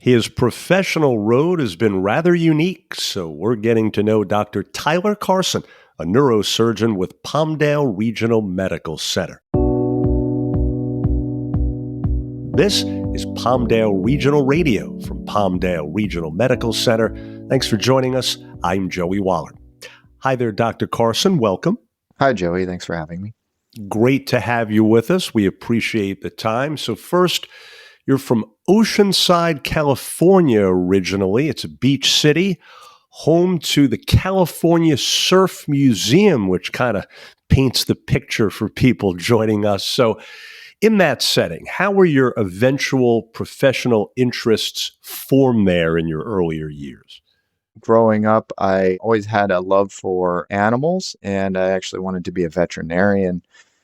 His professional road has been rather unique, so we're getting to know Dr. Tyler Carson, a neurosurgeon with Palmdale Regional Medical Center. This is Palmdale Regional Radio from Palmdale Regional Medical Center. Thanks for joining us. I'm Joey Waller. Hi there, Dr. Carson. Welcome. Hi, Joey. Thanks for having me. Great to have you with us. We appreciate the time. So first, you're from Oceanside, California originally. It's a beach city, home to the California Surf Museum, which kind of paints the picture for people joining us. So in that setting, how were your eventual professional interests formed there in your earlier years? Growing up, I always had a love for animals, and I actually wanted to be a veterinarian.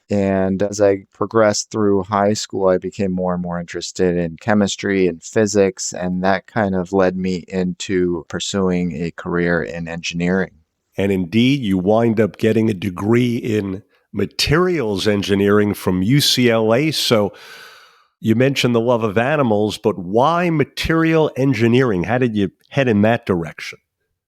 And as I progressed through high school, I became more and more interested in chemistry and physics, and that kind of led me into pursuing a career in engineering. And indeed, you wind up getting a degree in materials engineering from UCLA. So you mentioned the love of animals, but why material engineering? How did you head in that direction?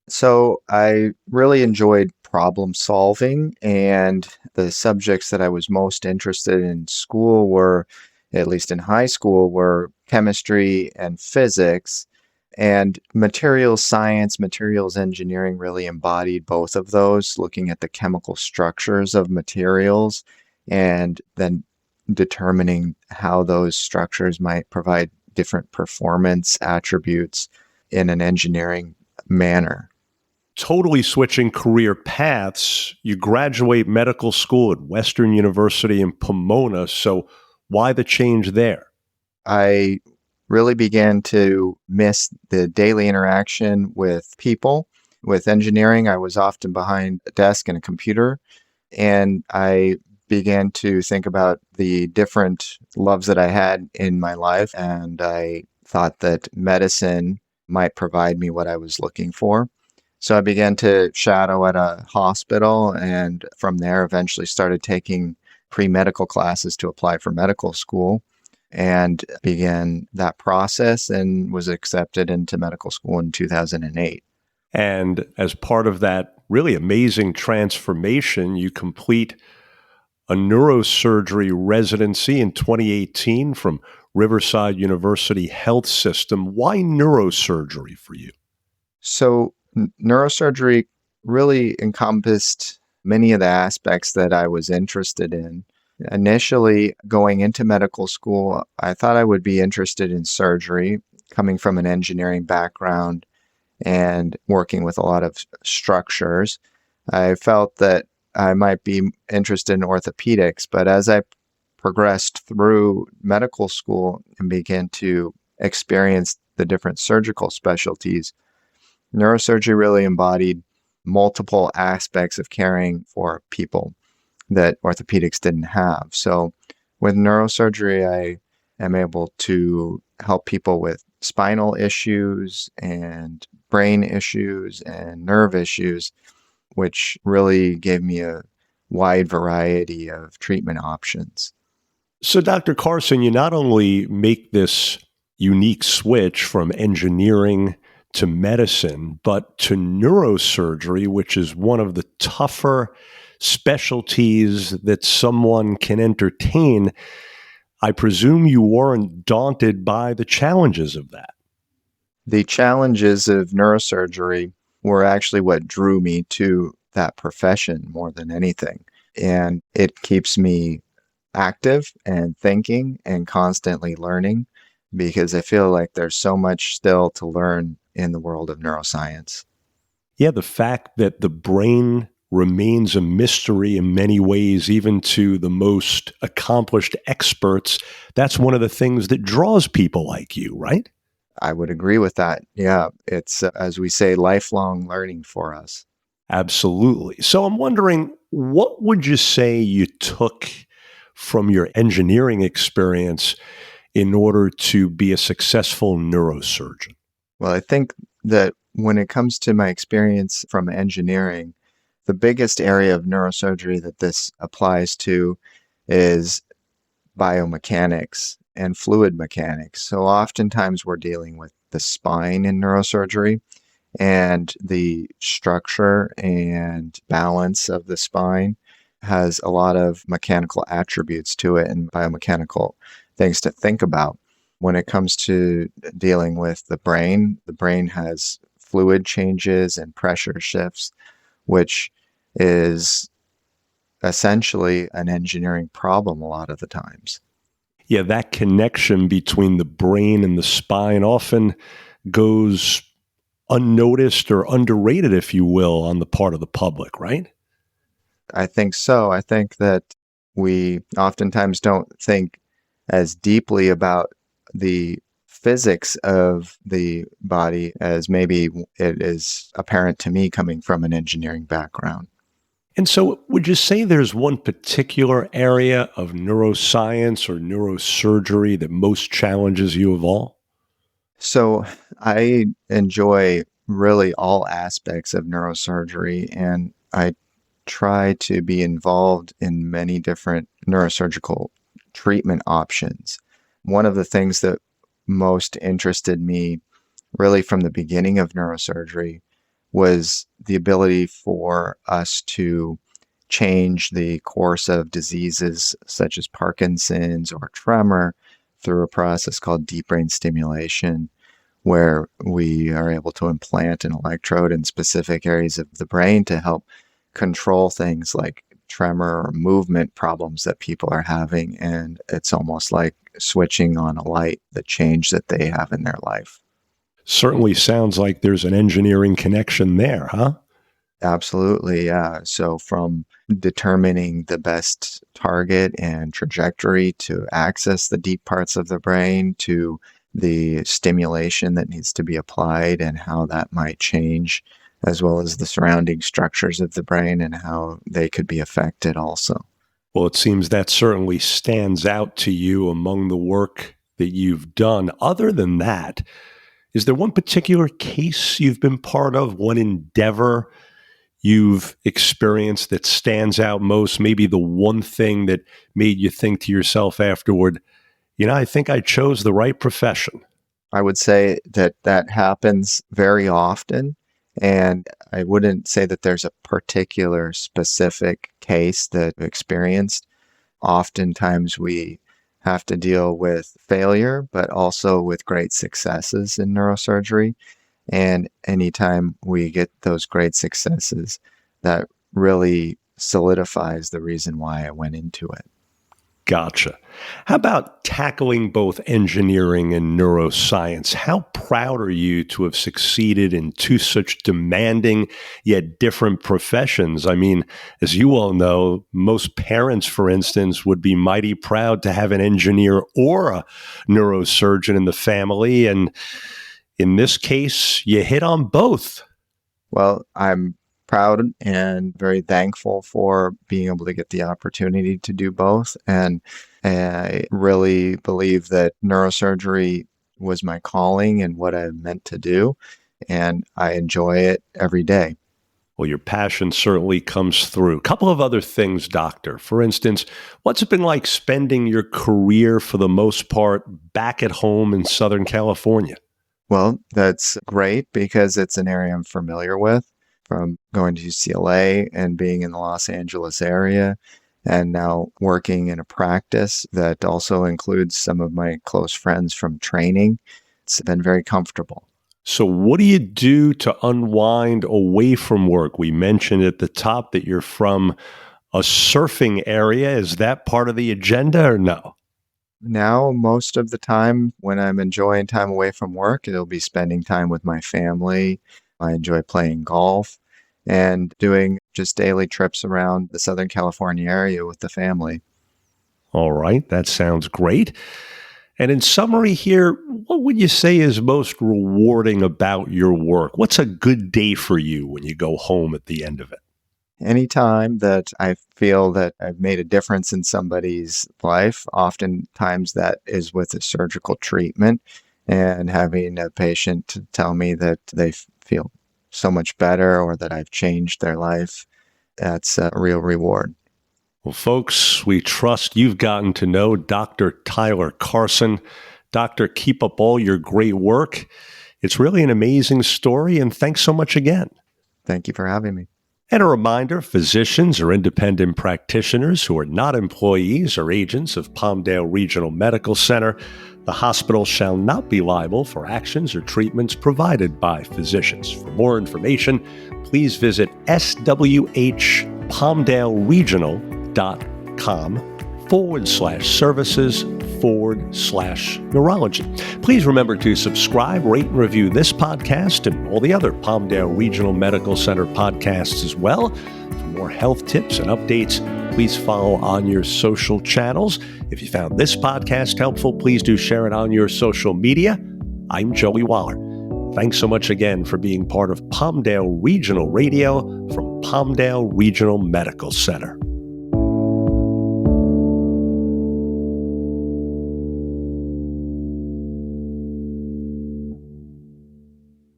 So I really enjoyed problem solving, and the subjects that I was most interested in school were, at least in high school, were chemistry and physics. And materials science, materials engineering really embodied both of those, looking at the chemical structures of materials and then determining how those structures might provide different performance attributes in an engineering manner. Totally switching career paths, you graduate medical school at Western University in Pomona. So why the change there? I really began to miss the daily interaction with people. With engineering, I was often behind a desk and a computer, and I began to think about the different loves that I had in my life, and I thought that medicine might provide me what I was looking for. So I began to shadow at a hospital, and from there eventually started taking pre-medical classes to apply for medical school, and began that process and was accepted into medical school in 2008. And as part of that really amazing transformation, you complete a neurosurgery residency in 2018 from Riverside University Health System. Why neurosurgery for you? So neurosurgery really encompassed many of the aspects that I was interested in. Initially, going into medical school, I thought I would be interested in surgery, coming from an engineering background and working with a lot of structures. I felt that I might be interested in orthopedics, but as I progressed through medical school and began to experience the different surgical specialties, neurosurgery really embodied multiple aspects of caring for people that orthopedics didn't have. So with neurosurgery, I am able to help people with spinal issues and brain issues and nerve issues, which really gave me a wide variety of treatment options. So Dr. Carson, you not only make this unique switch from engineering to medicine, but to neurosurgery, which is one of the tougher specialties that someone can entertain. I presume you weren't daunted by the challenges of that. The challenges of neurosurgery were actually what drew me to that profession more than anything. And it keeps me active and thinking and constantly learning, because I feel like there's so much still to learn in the world of neuroscience. Yeah, the fact that the brain remains a mystery in many ways, even to the most accomplished experts, that's one of the things that draws people like you, right? I would agree with that. Yeah, it's, as we say, lifelong learning for us. Absolutely. So I'm wondering, what would you say you took from your engineering experience in order to be a successful neurosurgeon? Well, I think that when it comes to my experience from engineering, the biggest area of neurosurgery that this applies to is biomechanics and fluid mechanics. So oftentimes we're dealing with the spine in neurosurgery, and the structure and balance of the spine has a lot of mechanical attributes to it and biomechanical things to think about. When it comes to dealing with the brain has fluid changes and pressure shifts, which is essentially an engineering problem a lot of the times. Yeah, that connection between the brain and the spine often goes unnoticed or underrated, if you will, on the part of the public, right? I think so. I think that we oftentimes don't think as deeply about the physics of the body as maybe it is apparent to me coming from an engineering background. And so, would you say there's one particular area of neuroscience or neurosurgery that most challenges you of all? So I enjoy really all aspects of neurosurgery, and I try to be involved in many different neurosurgical treatment options. One of the things that most interested me really from the beginning of neurosurgery was the ability for us to change the course of diseases such as Parkinson's or tremor through a process called deep brain stimulation, where we are able to implant an electrode in specific areas of the brain to help control things like tremor or movement problems that people are having. And it's almost like switching on a light, the change that they have in their life. Certainly sounds like there's an engineering connection there, huh? Absolutely, yeah. So from determining the best target and trajectory to access the deep parts of the brain to the stimulation that needs to be applied and how that might change, as well as the surrounding structures of the brain and how they could be affected also. Well, it seems that certainly stands out to you among the work that you've done. Other than that, is there one particular case you've been part of, one endeavor you've experienced that stands out most? Maybe the one thing that made you think to yourself afterward, I think I chose the right profession. I would say that that happens very often. And I wouldn't say that there's a particular specific case that I've experienced. Oftentimes we have to deal with failure, but also with great successes in neurosurgery. And anytime we get those great successes, that really solidifies the reason why I went into it. Gotcha. How about tackling both engineering and neuroscience? How proud are you to have succeeded in two such demanding yet different professions? I mean, as you all know, most parents, for instance, would be mighty proud to have an engineer or a neurosurgeon in the family. And in this case, you hit on both. Well, I'm proud and very thankful for being able to get the opportunity to do both. And I really believe that neurosurgery was my calling and what I meant to do. And I enjoy it every day. Well, your passion certainly comes through. A couple of other things, doctor. For instance, what's it been like spending your career for the most part back at home in Southern California? Well, that's great because it's an area I'm familiar with from going to UCLA and being in the Los Angeles area, and now working in a practice that also includes some of my close friends from training. It's been very comfortable. So what do you do to unwind away from work? We mentioned at the top that you're from a surfing area. Is that part of the agenda or no? Now, most of the time when I'm enjoying time away from work, it'll be spending time with my family. I enjoy playing golf and doing just daily trips around the Southern California area with the family. All right, that sounds great. And in summary here, what would you say is most rewarding about your work? What's a good day for you when you go home at the end of it? Anytime that I feel that I've made a difference in somebody's life, oftentimes that is with a surgical treatment, and having a patient to tell me that they feel so much better or that I've changed their life, that's a real reward. Well, folks, we trust you've gotten to know Dr. Tyler Carson. Doctor, keep up all your great work. It's really an amazing story, and thanks so much again. Thank you for having me. And a reminder, physicians or independent practitioners who are not employees or agents of Palmdale Regional Medical Center, the hospital shall not be liable for actions or treatments provided by physicians. For more information, please visit swhpalmdaleregional.com/services/neurology. Please remember to subscribe, rate, and review this podcast and all the other Palmdale Regional Medical Center podcasts as well. For more health tips and updates, please follow on your social channels. If you found this podcast helpful, please do share it on your social media. I'm Joey Waller. Thanks so much again for being part of Palmdale Regional Radio from Palmdale Regional Medical Center.